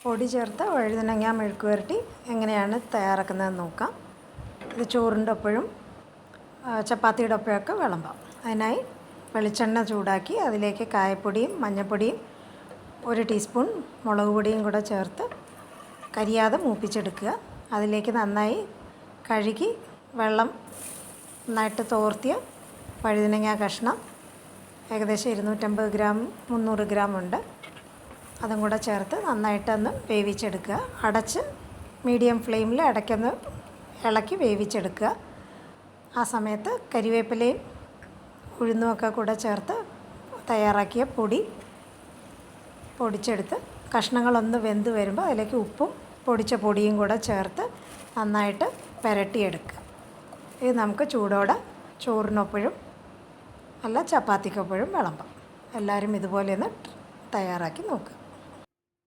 പൊടി ചേർത്ത് വഴുതനങ്ങ മെഴുക്ക് പുരട്ടി എങ്ങനെയാണ് തയ്യാറാക്കുന്നതെന്ന് നോക്കാം. ഇത് ചോറിൻ്റെ ഒപ്പഴും ചപ്പാത്തിയുടെ ഒപ്പമൊക്കെ വിളമ്പാം. അതിനായി വെളിച്ചെണ്ണ ചൂടാക്കി അതിലേക്ക് കായപ്പൊടിയും മഞ്ഞൾപ്പൊടിയും 1 ടീസ്പൂൺ മുളക് പൊടിയും കൂടെ ചേർത്ത് കരിയാതെ മൂപ്പിച്ചെടുക്കുക. അതിലേക്ക് നന്നായി കഴുകി വെള്ളം നന്നായിട്ട് തോർത്തിയ വഴുതനങ്ങ കഷ്ണം ഏകദേശം 250 ഗ്രാം 300 ഗ്രാം ഉണ്ട്. അതും കൂടെ ചേർത്ത് നന്നായിട്ടൊന്ന് വേവിച്ചെടുക്കുക. അടച്ച് മീഡിയം ഫ്ലെയിമിൽ ഇടയ്ക്കൊന്ന് ഇളക്കി വേവിച്ചെടുക്കുക. ആ സമയത്ത് കരിവേപ്പിലയും ഉഴുന്നുമൊക്കെ കൂടെ ചേർത്ത് തയ്യാറാക്കിയ പൊടി പൊടിച്ചെടുത്ത് കഷ്ണങ്ങളൊന്ന് വെന്ത് വരുമ്പോൾ അതിലേക്ക് ഉപ്പും പൊടിച്ച പൊടിയും കൂടെ ചേർത്ത് നന്നായിട്ട് പുരട്ടിയെടുക്കുക. ഇത് നമുക്ക് ചൂടോടെ ചോറിനൊപ്പഴും അല്ല ചപ്പാത്തിക്കൊപ്പഴും വിളമ്പാം. എല്ലാവരും ഇതുപോലെ ഒന്ന് തയ്യാറാക്കി നോക്കുക.